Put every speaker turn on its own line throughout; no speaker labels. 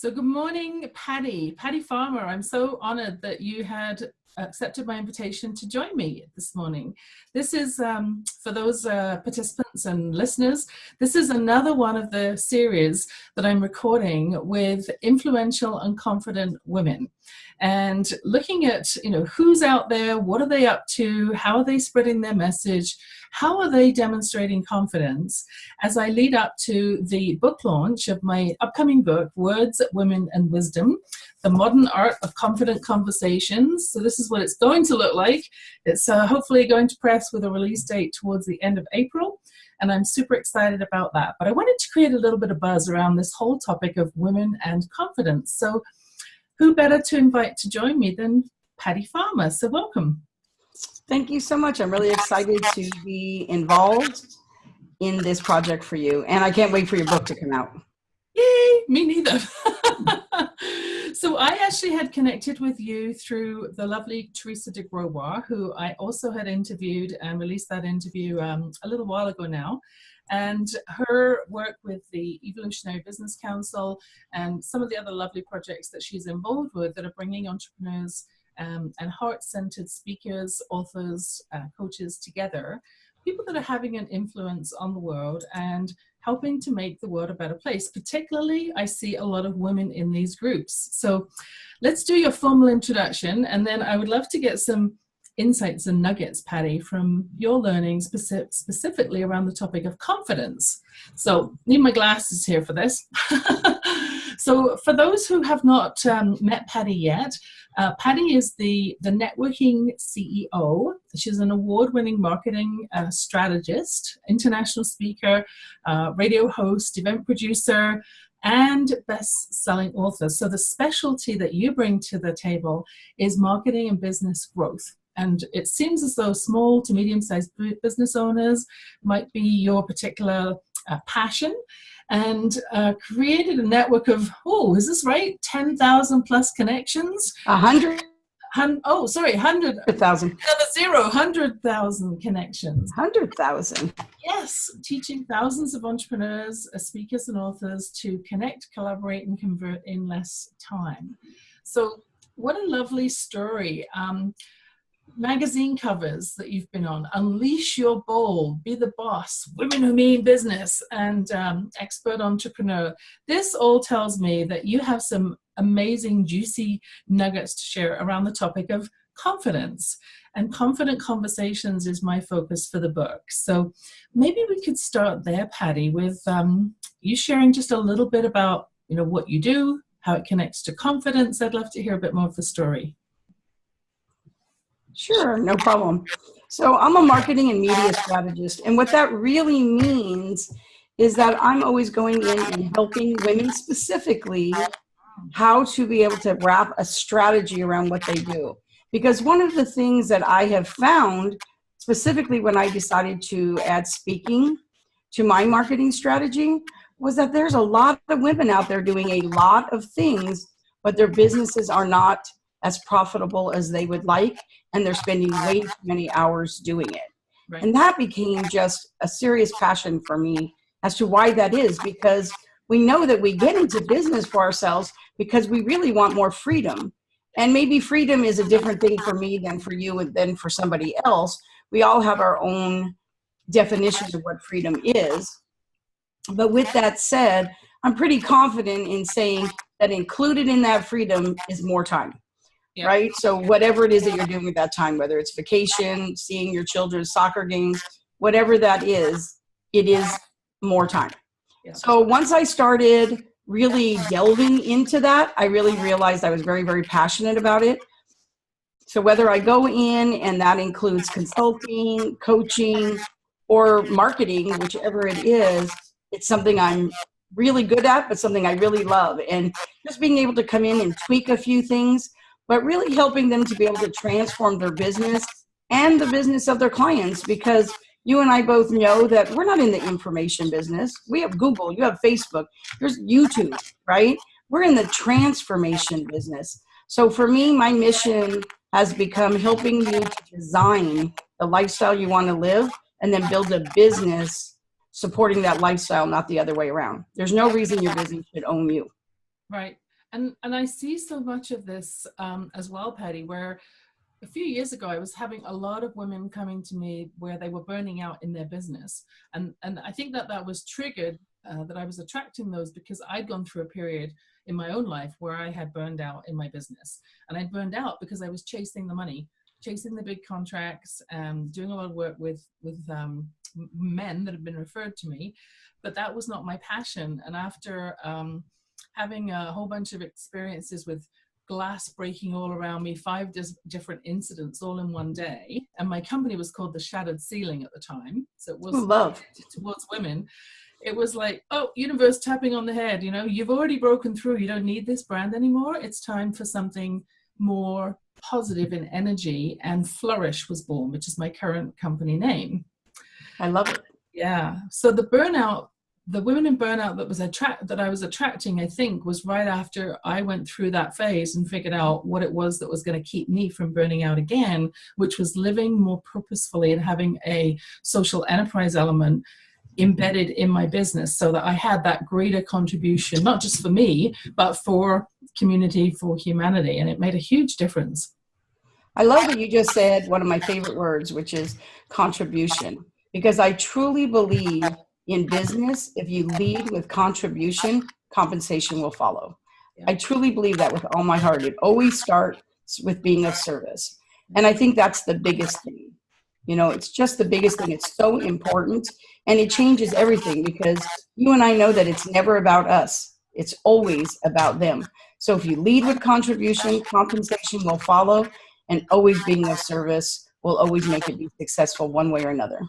So good morning, Patty Farmer. I'm so honored that you had accepted my invitation to join me this morning. This is, for those participants and listeners, this is another one of the series that I'm recording with influential and confident women. And looking at, who's out there, what are they up to, how are they spreading their message, how are they demonstrating confidence as I lead up to the book launch of my upcoming book, Words, Women and Wisdom, The Modern Art of Confident Conversations. So this is what it's going to look like. It's hopefully going to press with a release date towards the end of April. And I'm super excited about that. But I wanted to create a little bit of buzz around this whole topic of women and confidence. So who better to invite to join me than Patty Farmer? So welcome.
Thank you so much. I'm really excited to be involved in this project for you. And I can't wait for your book to come out.
Yay, me neither. So I actually had connected with you through the lovely Teresa de Grobois, who I also had interviewed and released that interview a little while ago now. And her work with the Evolutionary Business Council and some of the other lovely projects that she's involved with that are bringing entrepreneurs and heart-centered speakers, authors, coaches together, people that are having an influence on the world and helping to make the world a better place. Particularly, I see a lot of women in these groups. So let's do your formal introduction, and then I would love to get some insights and nuggets, Patty, from your learning specifically around the topic of confidence. So need my glasses here for this. So for those who have not met Patty yet, Patty is the networking CEO. She's an award-winning marketing strategist, international speaker, radio host, event producer, and best-selling author. So the specialty that you bring to the table is marketing and business growth. And it seems as though small to medium-sized business owners might be your particular passion, and created a network of, is this right? 10,000 plus connections?
100.
100,000. 100,000 connections.
100,000.
Yes, teaching thousands of entrepreneurs, speakers and authors to connect, collaborate, and convert in less time. So what a lovely story. Magazine covers that you've been on, Unleash Your Bold, Be the Boss, Women Who Mean Business, and Expert Entrepreneur. This all tells me that you have some amazing, juicy nuggets to share around the topic of confidence. And confident conversations is my focus for the book. So maybe we could start there, Patty, with you sharing just a little bit about what you do, how it connects to confidence. I'd love to hear a bit more of the story.
Sure, no problem. So I'm a marketing and media strategist. And what that really means is that I'm always going in and helping women specifically how to be able to wrap a strategy around what they do. Because one of the things that I have found, specifically when I decided to add speaking to my marketing strategy, was that there's a lot of women out there doing a lot of things, but their businesses are not as profitable as they would like, and they're spending way too many hours doing it. Right. And that became just a serious passion for me as to why that is, because we know that we get into business for ourselves because we really want more freedom. And maybe freedom is a different thing for me than for you and then for somebody else. We all have our own definition of what freedom is. But with that said, I'm pretty confident in saying that included in that freedom is more time. Yep. Right? So whatever it is that you're doing at that time, whether it's vacation, seeing your children's soccer games, whatever that is, it is more time. Yep. So once I started really delving into that, I really realized I was very, very passionate about it. So whether I go in, and that includes consulting, coaching, or marketing, whichever it is, it's something I'm really good at, but something I really love. And just being able to come in and tweak a few things, but really helping them to be able to transform their business and the business of their clients, because you and I both know that we're not in the information business. We have Google, you have Facebook, there's YouTube, right? We're in the transformation business. So for me, my mission has become helping you to design the lifestyle you want to live and then build a business supporting that lifestyle, not the other way around. There's no reason your business should own you.
Right. And I see so much of this as well, Patty, where a few years ago, I was having a lot of women coming to me where they were burning out in their business. And I think that that was triggered, that I was attracting those because I'd gone through a period in my own life where I had burned out in my business. And I'd burned out because I was chasing the money, chasing the big contracts, doing a lot of work with men that had been referred to me. But that was not my passion. And after having a whole bunch of experiences with glass breaking all around me, 5 different incidents all in one day. And my company was called The Shattered Ceiling at the time. So it was
love
towards women. It was like, oh, universe tapping on the head, you know, you've already broken through. You don't need this brand anymore. It's time for something more positive in energy. And Flourish was born, which is my current company name.
I love it.
Yeah. So the burnout, the women in burnout that I was attracting, I think, was right after I went through that phase and figured out what it was that was going to keep me from burning out again, which was living more purposefully and having a social enterprise element embedded in my business so that I had that greater contribution, not just for me, but for community, for humanity. And it made a huge difference.
I love that you just said one of my favorite words, which is contribution, because I truly believe in business, if you lead with contribution, compensation will follow.
Yeah.
I truly believe that with all my heart. It always starts with being of service. And I think that's the biggest thing. You know, it's just the biggest thing. It's so important, and it changes everything, because you and I know that it's never about us. It's always about them. So if you lead with contribution, compensation will follow, and always being of service will always make it be successful one way or another.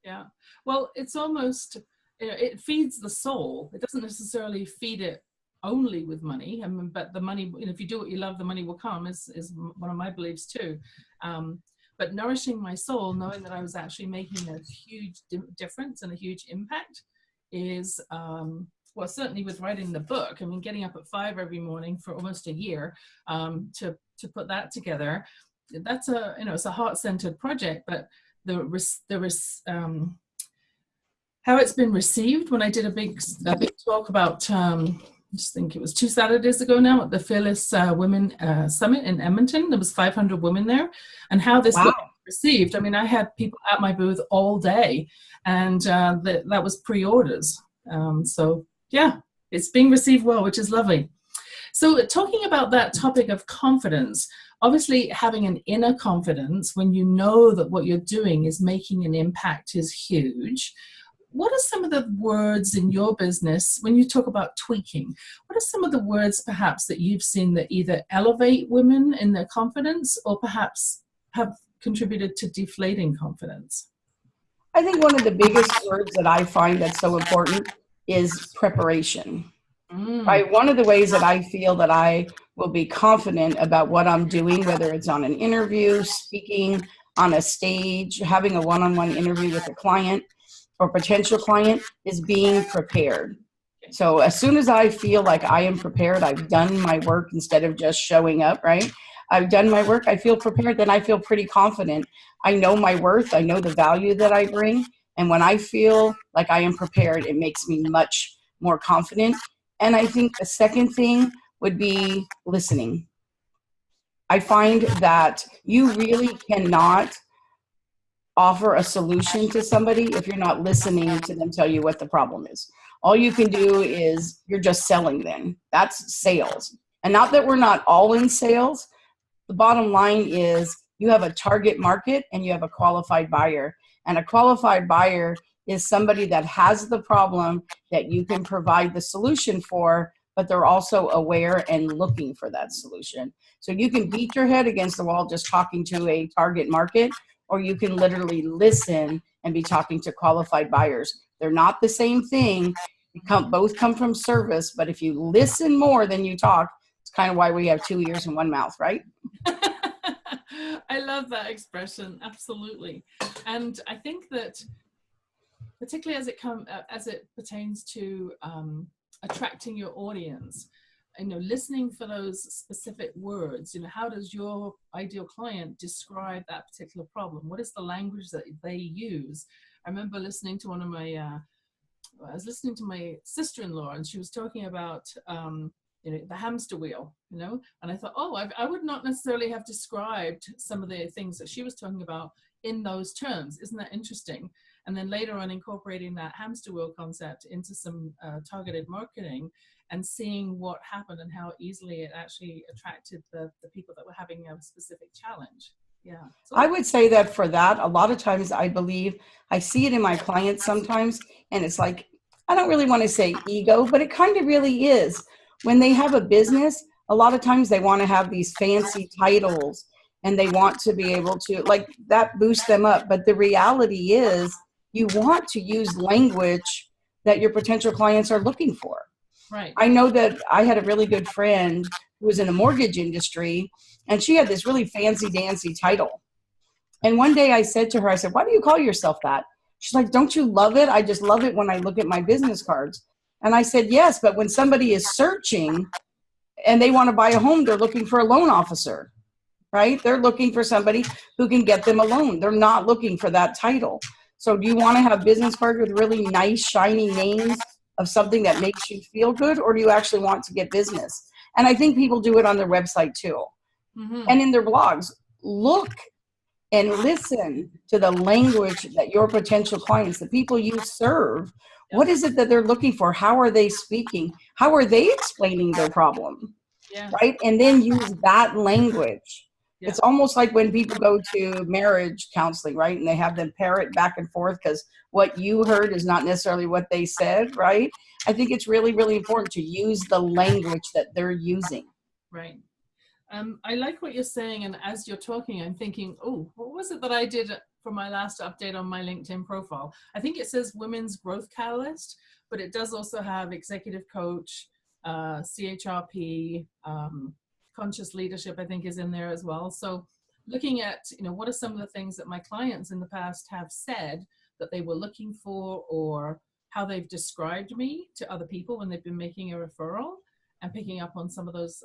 Yeah. Well, it's almost, it feeds the soul. It doesn't necessarily feed it only with money. I mean, but the money, you know, if you do what you love, the money will come is one of my beliefs too. But nourishing my soul, knowing that I was actually making a huge difference and a huge impact is, well, certainly with writing the book, I mean, getting up at 5 every morning for almost a year to put that together, that's a, you know, it's a heart-centered project, but how it's been received when I did a big talk about, I just think it was 2 Saturdays ago now at the Fearless Women Summit in Edmonton. There was 500 women there, and how this was received. I mean, I had people at my booth all day, and that was pre-orders. So yeah, it's being received well, which is lovely. So talking about that topic of confidence, obviously having an inner confidence when you know that what you're doing is making an impact is huge. What are some of the words in your business when you talk about tweaking? What are some of the words perhaps that you've seen that either elevate women in their confidence or perhaps have contributed to deflating confidence?
I think one of the biggest words that I find that's so important is preparation. Right? One of the ways that I feel that I will be confident about what I'm doing, whether it's on an interview, speaking on a stage, having a one-on-one interview with a client or potential client, is being prepared. So as soon as I feel like I am prepared, I've done my work instead of just showing up, right? I've done my work, I feel prepared, then I feel pretty confident. I know my worth, I know the value that I bring. And when I feel like I am prepared, it makes me much more confident. And I think the second thing would be listening. I find that you really cannot offer a solution to somebody if you're not listening to them tell you what the problem is. All you can do is you're just selling them. That's sales. And not that we're not all in sales. The bottom line is you have a target market and you have a qualified buyer. And a qualified buyer is somebody that has the problem that you can provide the solution for, but they're also aware and looking for that solution. So you can beat your head against the wall just talking to a target market, or you can literally listen and be talking to qualified buyers. They're not the same thing. Both come from service, but if you listen more than you talk, it's kind of why we have 2 ears and 1 mouth, right?
I love that expression, absolutely. And I think that particularly as it pertains to attracting your audience, you know, listening for those specific words, you know, how does your ideal client describe that particular problem? What is the language that they use? I remember listening to I was listening to my sister-in-law, and she was talking about the hamster wheel, and I thought, oh, I would not necessarily have described some of the things that she was talking about in those terms. Isn't that interesting? And then later on, incorporating that hamster wheel concept into some targeted marketing and seeing what happened and how easily it actually attracted the people that were having a specific challenge. Yeah. So
I would say that for that, a lot of times I believe I see it in my clients sometimes, and it's like, I don't really want to say ego, but it kind of really is. When they have a business, a lot of times they want to have these fancy titles and they want to be able to, like, that boosts them up. But the reality is you want to use language that your potential clients are looking for.
right.
I know that I had a really good friend who was in the mortgage industry, and she had this really fancy dancy title. And one day I said to her, I said, why do you call yourself that? She's like, don't you love it? I just love it when I look at my business cards. And I said, yes, but when somebody is searching and they want to buy a home, they're looking for a loan officer, right? They're looking for somebody who can get them a loan. They're not looking for that title. So do you want to have business cards with really nice, shiny names of something that makes you feel good, or do you actually want to get business? And I think people do it on their website too.
Mm-hmm.
And in their blogs. Look and listen to the language that your potential clients, the people you serve, what is it that they're looking for? How are they speaking? How are they explaining their problem?
Yeah.
Right? And then use that language.
Yeah.
It's almost like when people go to marriage counseling, right? And they have them parrot back and forth because what you heard is not necessarily what they said, right? I think it's really, really important to use the language that they're using.
Right. I like what you're saying, and as you're talking, I'm thinking, oh, what was it that I did for my last update on my LinkedIn profile? I think it says Women's Growth Catalyst, but it does also have executive coach, CHRP, conscious leadership, I think is in there as well. So looking at, what are some of the things that my clients in the past have said that they were looking for, or how they've described me to other people when they've been making a referral, and picking up on some of those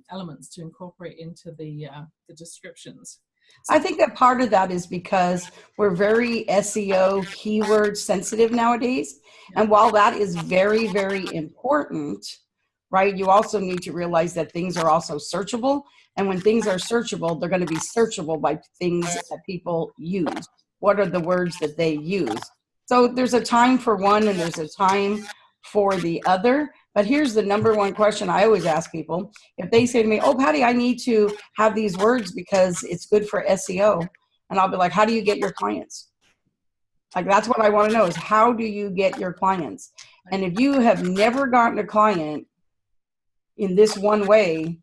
elements to incorporate into the descriptions. So,
I think that part of that is because we're very SEO keyword sensitive nowadays. And while that is very, very important, right, you also need to realize that things are also searchable. And when things are searchable, they're going to be searchable by things that people use. What are the words that they use? So there's a time for one and there's a time for the other. But here's the number one question I always ask people. If they say to me, oh, Patty, I need to have these words because it's good for SEO. And I'll be like, how do you get your clients? Like, that's what I want to know is, how do you get your clients? And if you have never gotten a client in this one way,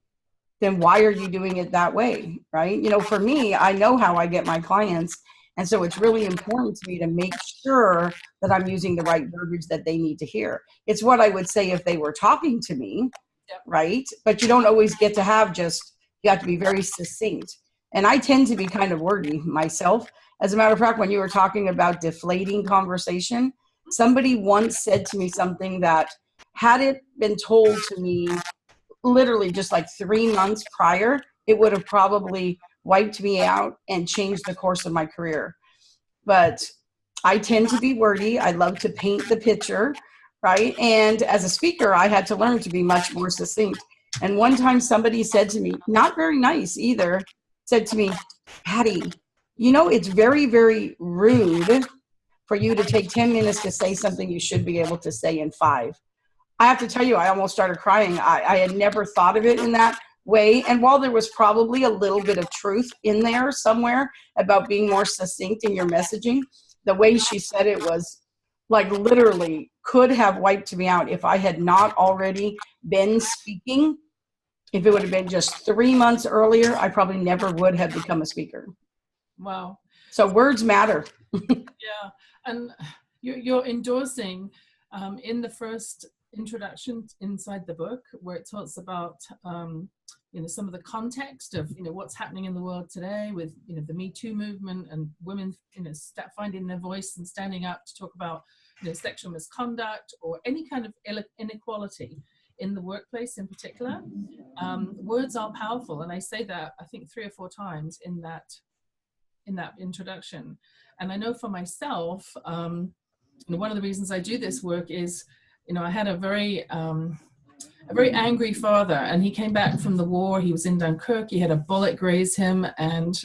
then why are you doing it that way, right? For me, I know how I get my clients. And so it's really important to me to make sure that I'm using the right verbiage that they need to hear. It's what I would say if they were talking to me, right? But you don't always get to have you have to be very succinct. And I tend to be kind of wordy myself. As a matter of fact, when you were talking about deflating conversation, somebody once said to me something that, had it been told to me literally just like 3 months prior, it would have probably wiped me out and changed the course of my career. But I tend to be wordy. I love to paint the picture, right? And as a speaker, I had to learn to be much more succinct. And one time somebody said to me, not very nice either, said to me, Patty, it's very, very rude for you to take 10 minutes to say something you should be able to say in 5. I have to tell you, I almost started crying. I had never thought of it in that way. And while there was probably a little bit of truth in there somewhere about being more succinct in your messaging, the way she said it was like literally could have wiped me out if I had not already been speaking. If it would have been just 3 months earlier, I probably never would have become a speaker.
Wow.
So words matter.
Yeah. And you're endorsing in the first introduction inside the book, where it talks about some of the context of what's happening in the world today with the Me Too movement and women finding their voice and standing up to talk about sexual misconduct or any kind of inequality in the workplace in particular. Words are powerful, and I say that I think 3 or 4 times in that introduction. And I know for myself, one of the reasons I do this work is I had a very a very angry father, and he came back from the war. He was in Dunkirk. He had a bullet graze him, and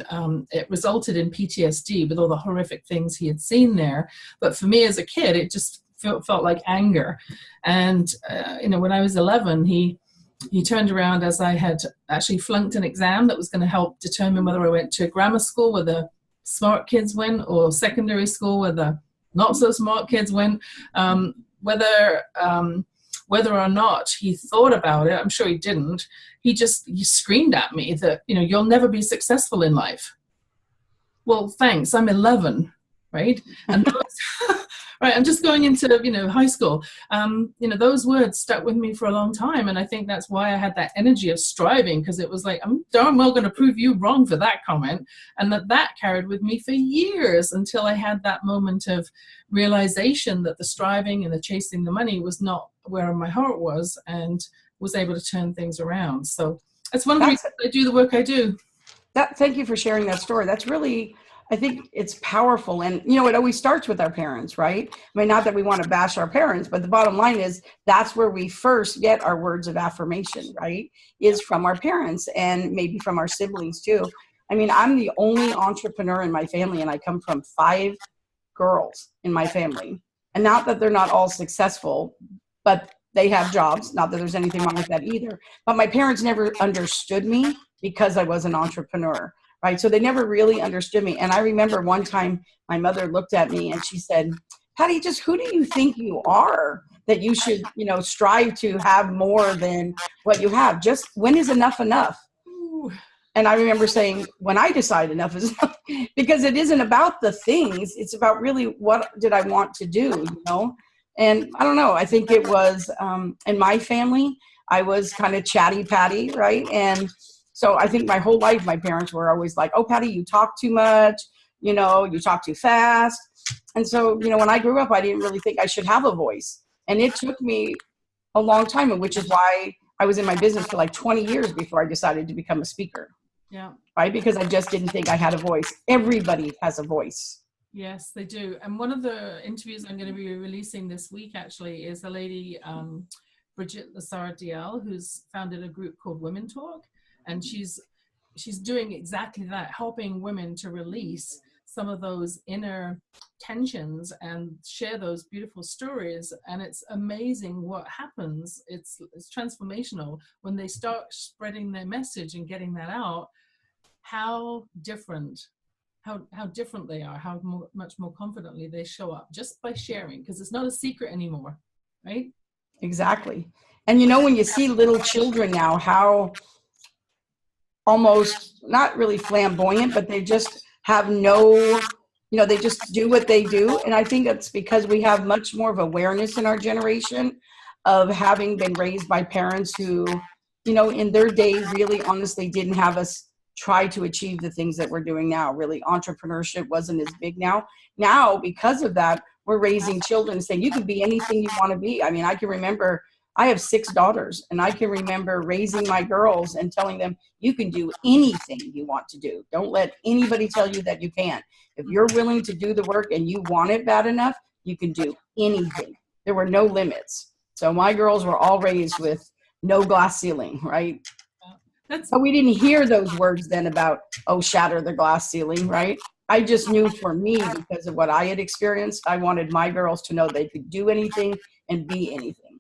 it resulted in PTSD with all the horrific things he had seen there. But for me as a kid, it just felt like anger. And when I was 11, he turned around as I had actually flunked an exam that was going to help determine whether I went to grammar school where the smart kids went, or secondary school where the not so smart kids went. Whether or not he thought about it, I'm sure he didn't. He screamed at me that, you'll never be successful in life. Well, thanks. I'm 11, right? And right, I'm just going into, high school. Those words stuck with me for a long time. And I think that's why I had that energy of striving, because it was like, I'm darn well going to prove you wrong for that comment. And that carried with me for years until I had that moment of realization that the striving and the chasing the money was not where my heart was, and was able to turn things around. So that's one of the reasons I do the work I do.
Thank you for sharing that story. That's really, I think it's powerful. And, it always starts with our parents, right? I mean, not that we want to bash our parents, but the bottom line is that's where we first get our words of affirmation, right? Is from our parents, and maybe from our siblings too. I mean, I'm the only entrepreneur in my family, and I come from 5 girls in my family. And not that they're not all successful, but they have jobs. Not that there's anything wrong with that either. But my parents never understood me because I was an entrepreneur. Right. So they never really understood me. And I remember one time my mother looked at me and she said, Patty, just who do you think you are that you should, strive to have more than what you have? Just when is enough enough? And I remember saying, when I decide enough is enough, because it isn't about the things. It's about really what did I want to do, And I don't know. I think it was in my family, I was kind of chatty Patty. Right. And so I think my whole life, my parents were always like, oh, Patty, you talk too much, you talk too fast. And so, when I grew up, I didn't really think I should have a voice. And it took me a long time, which is why I was in my business for like 20 years before I decided to become a speaker.
Yeah.
Right. Because I just didn't think I had a voice. Everybody has a voice.
Yes, they do. And one of the interviews I'm going to be releasing this week actually is a lady, Bridget Lazar-DL, who's founded a group called Women Talk. And she's doing exactly that, helping women to release some of those inner tensions and share those beautiful stories. And it's amazing what happens. It's transformational when they start spreading their message and getting that out. How different they are, how much more confidently they show up just by sharing, because it's not a secret anymore, right?
Exactly. And when you see little children now, how almost not really flamboyant, but they just have no, they just do what they do. And I think that's because we have much more of awareness in our generation of having been raised by parents who, in their day, really honestly didn't have us try to achieve the things that we're doing now. Really, entrepreneurship wasn't as big now. Now, because of that, we're raising children saying you can be anything you want to be. I mean, I can remember I have 6 daughters, and I can remember raising my girls and telling them, you can do anything you want to do. Don't let anybody tell you that you can't. If you're willing to do the work and you want it bad enough, you can do anything. There were no limits. So my girls were all raised with no glass ceiling, right? But we didn't hear those words then about, shatter the glass ceiling, right? I just knew for me, because of what I had experienced, I wanted my girls to know they could do anything and be anything.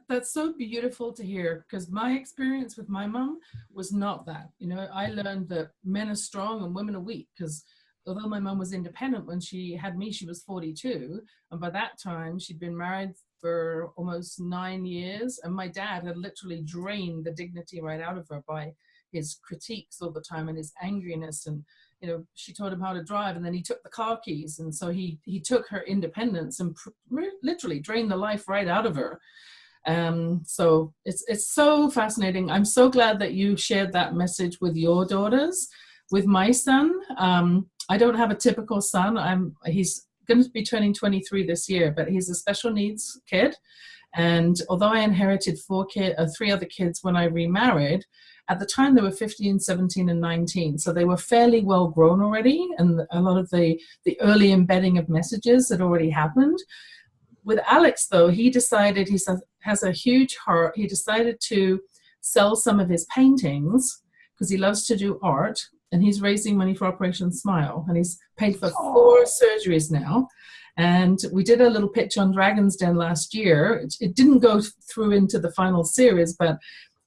That's so beautiful to hear, because my experience with my mom was not that. I learned that men are strong and women are weak, because although my mom was independent when she had me, she was 42. And by that time, she'd been married for almost 9 years. And my dad had literally drained the dignity right out of her by his critiques all the time and his angriness. And, she taught him how to drive, and then he took the car keys. And so he took her independence and literally drained the life right out of her. So it's so fascinating. I'm so glad that you shared that message with your daughters. With my son, I don't have a typical son. He's going to be turning 23 this year, but he's a special needs kid. And although I inherited 3 other kids when I remarried, at the time they were 15, 17, and 19. So they were fairly well grown already. And a lot of the early embedding of messages had already happened. with Alex, though, he decided, has a huge heart. He decided to sell some of his paintings because he loves to do art, and he's raising money for Operation Smile, and he's paid for 4 surgeries now. And we did a little pitch on Dragon's Den last year. It didn't go through into the final series, but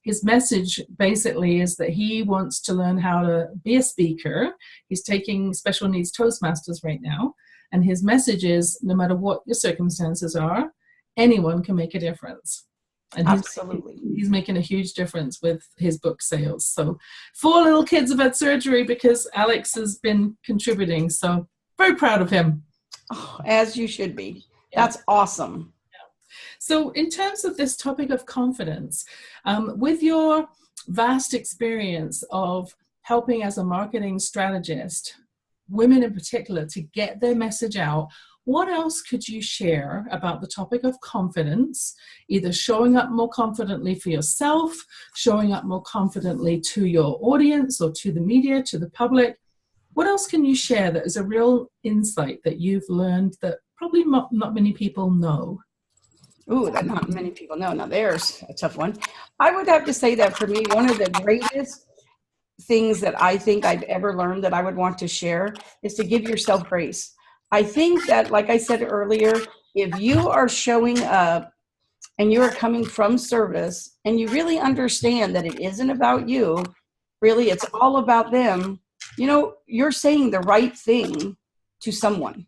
his message basically is that he wants to learn how to be a speaker. He's taking special needs Toastmasters right now. And his message is, no matter what your circumstances are, anyone can make a difference. And
Absolutely.
He's making a huge difference with his book sales. So 4 little kids have had surgery because Alex has been contributing. So very proud of him.
Oh, as you should be. That's awesome.
So in terms of this topic of confidence, with your vast experience of helping as a marketing strategist, women in particular, to get their message out, what else could you share about the topic of confidence, either showing up more confidently for yourself, showing up more confidently to your audience or to the media, to the public? What else can you share that is a real insight that you've learned that probably not many people know?
Ooh, that not many people know. Now there's a tough one. I would have to say that for me, one of the greatest things that I think I've ever learned that I would want to share is to give yourself grace. I think that, like I said earlier, if you are showing up and you are coming from service and you really understand that it isn't about you, really it's all about them, you know, you're saying the right thing to someone,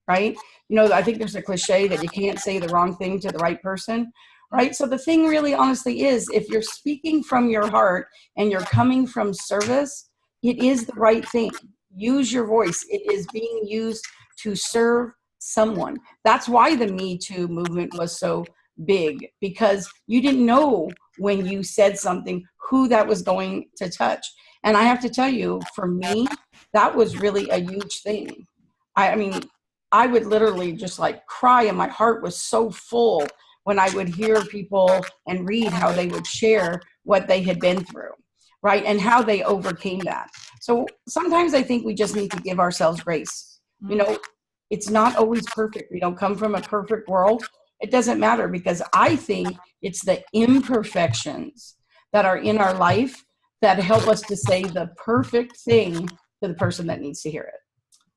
right? You know, I think there's a cliche that you can't say the wrong thing to the right person, right? So the thing really honestly is, if you're speaking from your heart and you're coming from service, it is the right thing. Use your voice. It is being used to serve someone. That's why the Me Too movement was so big, because you didn't know when you said something who that was going to touch. And I have to tell you, for me, that was really a huge thing. I mean, I would literally just like cry, and my heart was so full when I would hear people and read how they would share what they had been through, right? And how they overcame that. So sometimes I think we just need to give ourselves grace. You know, it's not always perfect. We don't come from a perfect world. It doesn't matter, because I think it's the imperfections that are in our life that help us to say the perfect thing to the person that needs to hear it.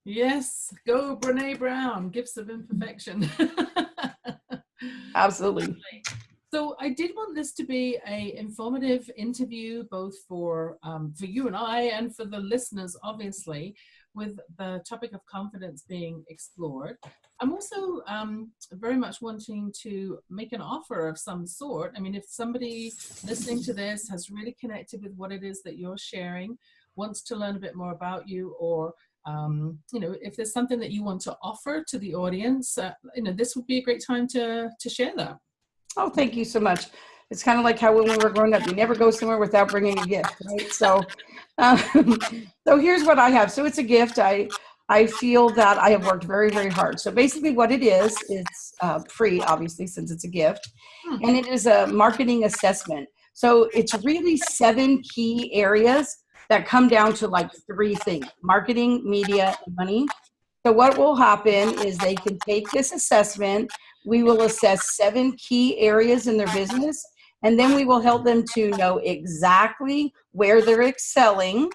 Yes, go Brene Brown, Gifts of Imperfection.
Absolutely.
So I did want this to be an informative interview, both for you and I, and for the listeners, obviously, with the topic of confidence being explored. I'm also very much wanting to make an offer of some sort. I mean, if somebody listening to this has really connected with what it is that you're sharing, wants to learn a bit more about you, or you know, if there's something that you want to offer to the audience, you know, this would be a great time to share that.
Oh, thank you so much. It's kind of like how when we were growing up, you never go somewhere without bringing a gift, right? So, so here's what I have. So it's a gift. I feel that I have worked very, very hard. So basically what it is, it's free, obviously, since it's a gift. And it is a marketing assessment. So it's really 7 key areas that come down to like 3 things: marketing, media, and money. So what will happen is they can take this assessment. We will assess 7 key areas in their business, and then we will help them to know exactly where they're excelling,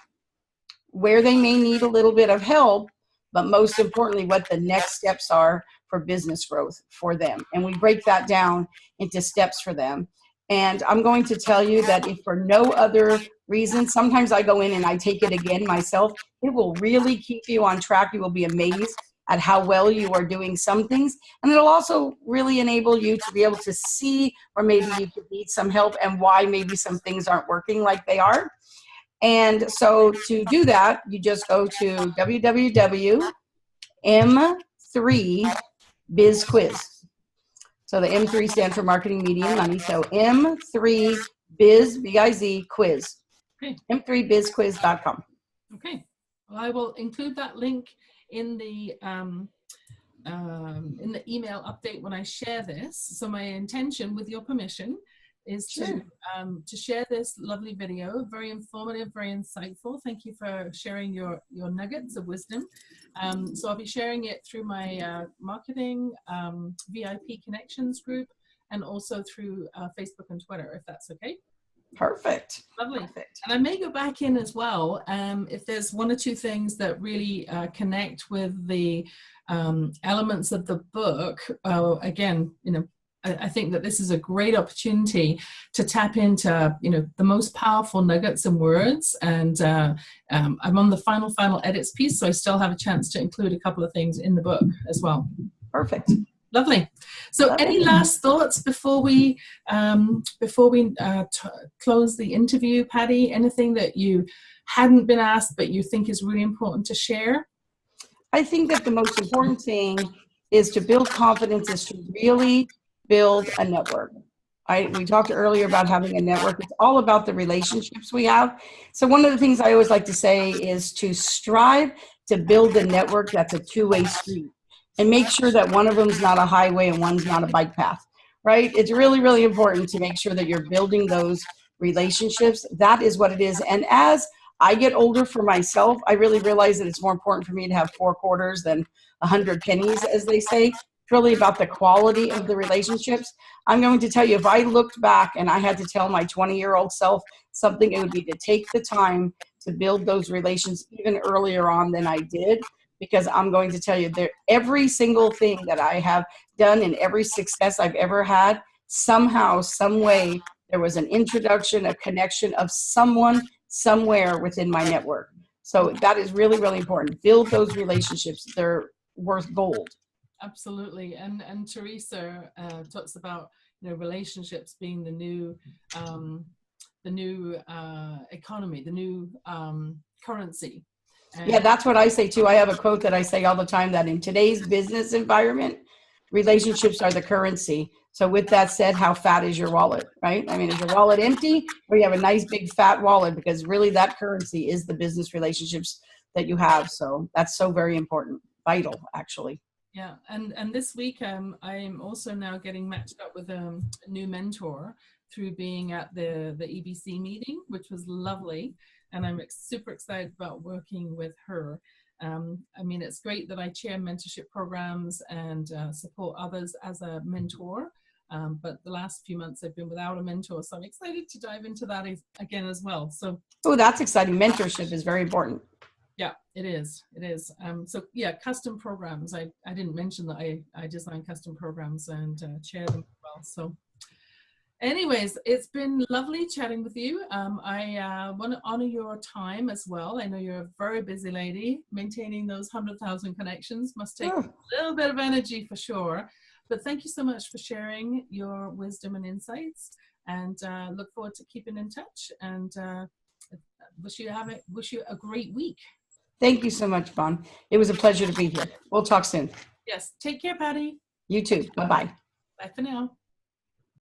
where they may need a little bit of help, but most importantly, what the next steps are for business growth for them. And we break that down into steps for them. And I'm going to tell you that if for no other reason, sometimes I go in and I take it again myself. It will really keep you on track. You will be amazed at how well you are doing some things. And it'll also really enable you to be able to see where maybe you could need some help and why maybe some things aren't working like they are. And so to do that, you just go to www.m3bizquiz. So the M3 stands for Marketing, Media, and Money. So M3biz, B-I-Z, quiz.
Okay.
M3bizquiz.com.
Okay. Well, I will include that link in the email update when I share this. So my intention, with your permission, is
Sure.
to share this lovely video. Very informative, very insightful. Thank you for sharing your nuggets of wisdom. So I'll be sharing it through my marketing VIP connections group, and also through Facebook and Twitter, if that's okay.
Perfect.
Lovely.
Perfect.
And I may go back in as well if there's one or two things that really connect with the elements of the book. Again, I think that this is a great opportunity to tap into, the most powerful nuggets and words. And I'm on the final edits piece, so I still have a chance to include a couple of things in the book as well.
Perfect.
Lovely. So any last thoughts before we close the interview, Patty? Anything that you hadn't been asked but you think is really important to share?
I think that the most important thing is to build confidence, is to really build a network. We talked earlier about having a network. It's all about the relationships we have. So one of the things I always like to say is to strive to build a network that's a two-way street, and make sure that one of them is not a highway and one's not a bike path, right? It's really, really important to make sure that you're building those relationships. That is what it is. And as I get older for myself, I really realize that it's more important for me to have 4 quarters than 100 pennies, as they say. It's really about the quality of the relationships. I'm going to tell you, if I looked back and I had to tell my 20-year-old self something, it would be to take the time to build those relations even earlier on than I did. Because I'm going to tell you, every single thing that I have done and every success I've ever had, somehow, some way, there was an introduction, a connection of someone somewhere within my network. So that is really, really important. Build those relationships. They're worth gold.
Absolutely. And Teresa talks about, relationships being the new economy, the new currency.
Yeah, that's what I say too. I have a quote that I say all the time, that in today's business environment, relationships are the currency. So with that said, how fat is your wallet, right? I mean, is your wallet empty, or you have a nice big fat wallet? Because really that currency is the business relationships that you have. So that's so very important, vital, actually.
Yeah, and this week I'm also now getting matched up with a new mentor through being at the EBC meeting, which was lovely. And I'm super excited about working with her. I mean, it's great that I chair mentorship programs and support others as a mentor. But the last few months I've been without a mentor. So I'm excited to dive into that again as well. So,
oh, that's exciting. Mentorship is very important.
Yeah, it is. It is. So yeah, custom programs. I didn't mention that I design custom programs and chair them as well. So anyways, it's been lovely chatting with you. I want to honor your time as well. I know you're a very busy lady. Maintaining those 100,000 connections must take a little bit of energy for sure. But thank you so much for sharing your wisdom and insights, and look forward to keeping in touch, and wish you a great week.
Thank you so much, Yvonne. It was a pleasure to be here. We'll talk soon.
Yes. Take care, Patty.
You too. Bye-bye.
Bye for now.